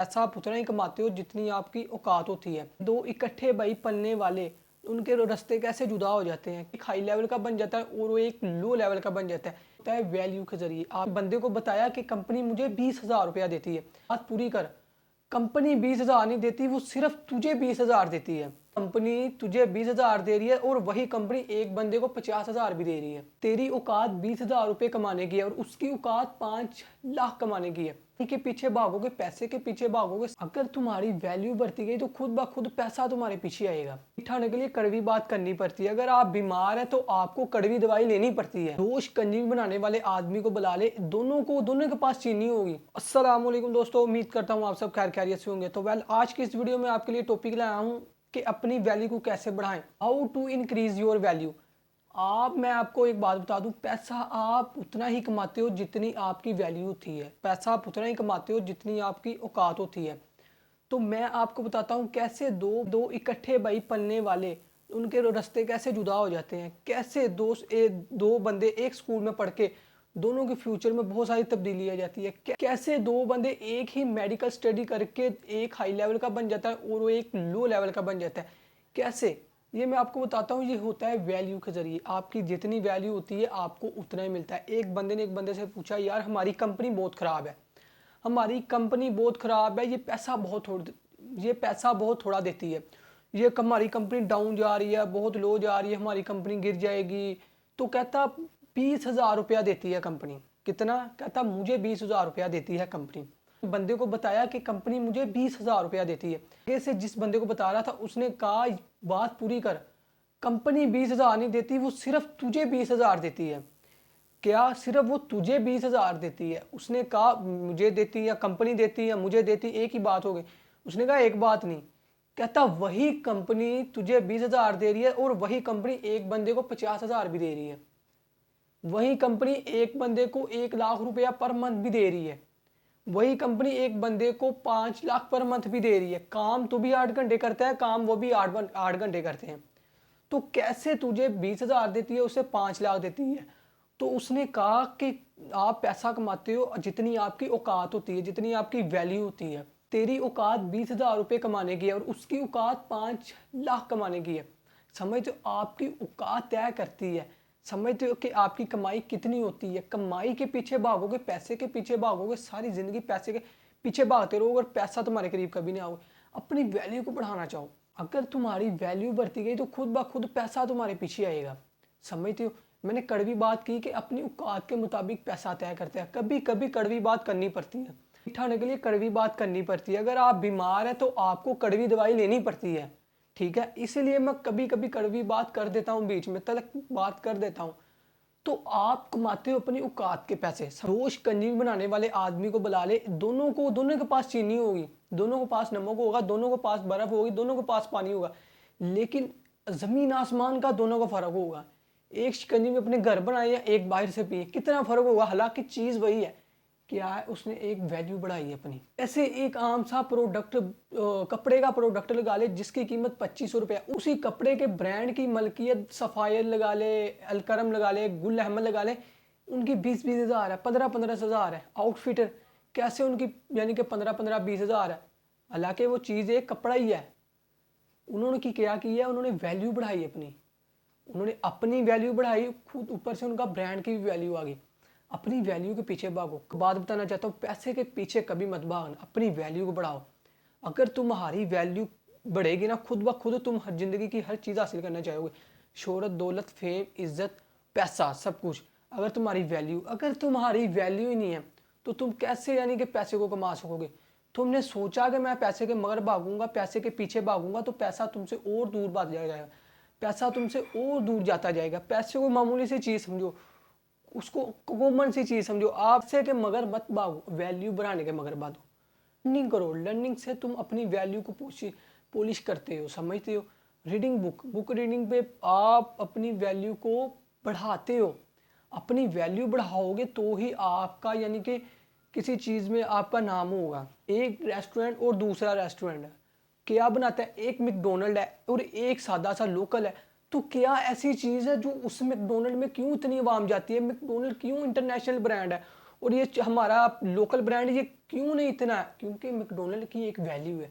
पैसा आप उतना ही कमाते हो जितनी आपकी औकात होती है। दो इकट्ठे भाई पलने वाले, उनके रास्ते कैसे जुदा हो जाते हैं। एक हाई लेवल का बन जाता है और वो एक लो लेवल का बन जाता है। होता है वैल्यू के जरिए। आप बंदे को बताया कि कंपनी मुझे 20,000 रुपया देती है, बात पूरी कर। कंपनी 20,000 नहीं देती, वो सिर्फ तुझे 20,000 देती है। कंपनी तुझे 20,000 दे रही है और वही कंपनी एक बंदे को 50,000 भी दे रही है। तेरी औकात 20,000 रुपये कमाने की है और उसकी औकात 5 लाख कमाने की है। के पीछे भागोगे, पैसे के पीछे भागोगे। अगर तुम्हारी वैल्यू बढ़ती गई तो खुद ब खुद पैसा तुम्हारे पीछे आएगा। उठाने के लिए कड़वी बात करनी पड़ती है। अगर आप बीमार है तो आपको कड़वी दवाई लेनी पड़ती है। दोष कंजी बनाने वाले आदमी को बुला ले, दोनों के पास चीनी होगी। अस्सलाम वालेकुम दोस्तों, उम्मीद करता हूँ आप सब खैर खैरियत से होंगे। तो आज की इस वीडियो में आपके लिए टॉपिक लाया हूँ कि अपनी वैल्यू को कैसे बढ़ाएं, how to increase your value. मैं आपको एक बात बता दूं, पैसा आप उतना ही कमाते हो जितनी आपकी वैल्यू होती है। पैसा आप उतना ही कमाते हो जितनी आपकी औकात होती है। तो मैं आपको बताता हूं कैसे दो दो इकट्ठे भाई पलने वाले, उनके रास्ते कैसे जुदा हो जाते हैं। कैसे दो बंदे एक स्कूल में पढ़ के दोनों के फ्यूचर में बहुत सारी तब्दीली आ जाती है। कैसे दो बंदे एक ही मेडिकल स्टडी करके एक हाई लेवल का बन जाता है और वो एक लो लेवल का बन जाता है। कैसे, ये मैं आपको बताता हूँ। ये होता है वैल्यू के जरिए। आपकी जितनी वैल्यू होती है आपको उतना ही मिलता है। एक बंदे ने एक बंदे से पूछा, यार हमारी कंपनी बहुत ख़राब है, हमारी कंपनी बहुत ख़राब है, ये पैसा बहुत थोड़ा देती है, ये हमारी कंपनी डाउन जा रही है, बहुत लो जा रही है, हमारी कंपनी गिर जाएगी। तो कहता 20,000 रुपया देती है कंपनी। कितना? कहता मुझे 20,000 रुपया देती है कंपनी। बंदे को बताया कि कंपनी मुझे 20,000 रुपया देती है। ऐसे जिस बंदे को बता रहा था उसने कहा, बात पूरी कर। कंपनी 20,000 नहीं देती, वो सिर्फ तुझे 20,000 देती है। क्या सिर्फ वो तुझे 20,000 देती है? उसने कहा मुझे देती या कंपनी देती या मुझे देती, एक ही बात हो गई। उसने कहा एक बात नहीं। कहता वही कंपनी तुझे 20,000 दे रही है और वही कंपनी एक बंदे को 50,000 भी दे रही है। वही कंपनी एक बंदे को 1 लाख रुपया पर मंथ भी दे रही है। वही कंपनी एक बंदे को 5 लाख पर मंथ भी दे रही है। काम तू भी 8 घंटे करता है, काम वो भी 8 घंटे करते हैं। तो कैसे तुझे 20,000 देती है, उसे 5 लाख देती है? तो उसने कहा कि आप पैसा कमाते हो जितनी आपकी औकात होती है, जितनी आपकी वैल्यू होती है। तेरी औकात 20,000 रुपये कमाने की है और उसकी औकात 5 लाख कमाने की है। समझते हो, आपकी औकात तय करती है। समझते हो कि आपकी कमाई कितनी होती है। कमाई के पीछे भागोगे, पैसे के पीछे भागोगे, सारी ज़िंदगी पैसे के पीछे भागते रहोगे और पैसा तुम्हारे करीब कभी नहीं आओगे। अपनी वैल्यू को बढ़ाना चाहो। अगर तुम्हारी वैल्यू बढ़ती गई तो खुद ब खुद पैसा तुम्हारे पीछे आएगा। समझते हो, मैंने कड़वी बात की कि अपनी औकात के मुताबिक पैसा तय करते हैं। कभी कभी कड़वी बात करनी पड़ती है, उठाने के लिए कड़वी बात करनी पड़ती है। अगर आप बीमार हैं तो आपको कड़वी दवाई लेनी पड़ती है, ठीक है। इसीलिए मैं कभी कभी कड़वी बात कर देता हूँ, बीच में तलक बात कर देता हूँ। तो आप कमाते हो अपनी औकात के पैसे। रोज कंजी बनाने वाले आदमी को बुला ले, दोनों के पास चीनी होगी, दोनों के पास नमक होगा, दोनों के पास बर्फ होगी, दोनों के पास पानी होगा, लेकिन जमीन आसमान का दोनों का फर्क होगा। एक शिकंजी में अपने घर बनाए या एक बाहर से पिए, कितना फर्क होगा। हालांकि चीज वही है, क्या है, उसने एक वैल्यू बढ़ाई है अपनी। ऐसे एक आम सा प्रोडक्ट, कपड़े का प्रोडक्ट लगा ले जिसकी कीमत 2500 रुपया, उसी कपड़े के ब्रांड की मलकियत सफ़ायर लगा ले, अलकरम लगा ले, गुल अहमद लगा ले, उनकी 20-20 हज़ार है, 15-15 हज़ार है। आउटफिटर कैसे उनकी यानी कि 15-15-20 हज़ार है। हालांकि वो चीज़ एक कपड़ा ही है। उन्होंने क्या किया, उन्होंने वैल्यू बढ़ाई अपनी। उन्होंने अपनी वैल्यू बढ़ाई, खुद ऊपर से उनका ब्रांड की भी वैल्यू आ गई। अपनी वैल्यू के पीछे भागो। बात बताना चाहता हूँ, पैसे के पीछे कभी मत भागना, अपनी वैल्यू को बढ़ाओ। अगर तुम्हारी वैल्यू बढ़ेगी ना, खुद ब खुद तुम हर जिंदगी की हर चीज़ हासिल करना चाहोगे। शोहरत, दौलत, फेम, इज्जत, पैसा, सब कुछ। अगर तुम्हारी वैल्यू ही नहीं है तो तुम कैसे यानी कि पैसे को कमा सकोगे। तुमने सोचा कि मैं पैसे के मगर भागूंगा, पैसे के पीछे भागूंगा तो पैसा तुमसे और दूर भाग जाएगा, पैसा तुमसे और दूर जाता जाएगा। पैसे को मामूली सी चीज़ समझो, उसको कॉमन सी चीज़ समझो। आप से के मगर मत भागो, वैल्यू बढ़ाने के मगर भागो। लर्निंग करो, लर्निंग से तुम अपनी वैल्यू को पॉलिश करते हो। समझते हो, रीडिंग बुक रीडिंग पे आप अपनी वैल्यू को बढ़ाते हो। अपनी वैल्यू बढ़ाओगे तो ही आपका यानी कि किसी चीज़ में आपका नाम होगा। एक रेस्टोरेंट और दूसरा रेस्टोरेंट है, क्या बनाता है, एक मैकडोनल्ड है और एक सादा सा लोकल है। तो क्या ऐसी चीज़ है जो उस मैकडोनल्ड में क्यों इतनी आवाम जाती है? मैकडोनल्ड क्यों इंटरनेशनल ब्रांड है और ये हमारा लोकल ब्रांड ये क्यों नहीं इतना है, क्योंकि मैकडोनल्ड की एक वैल्यू है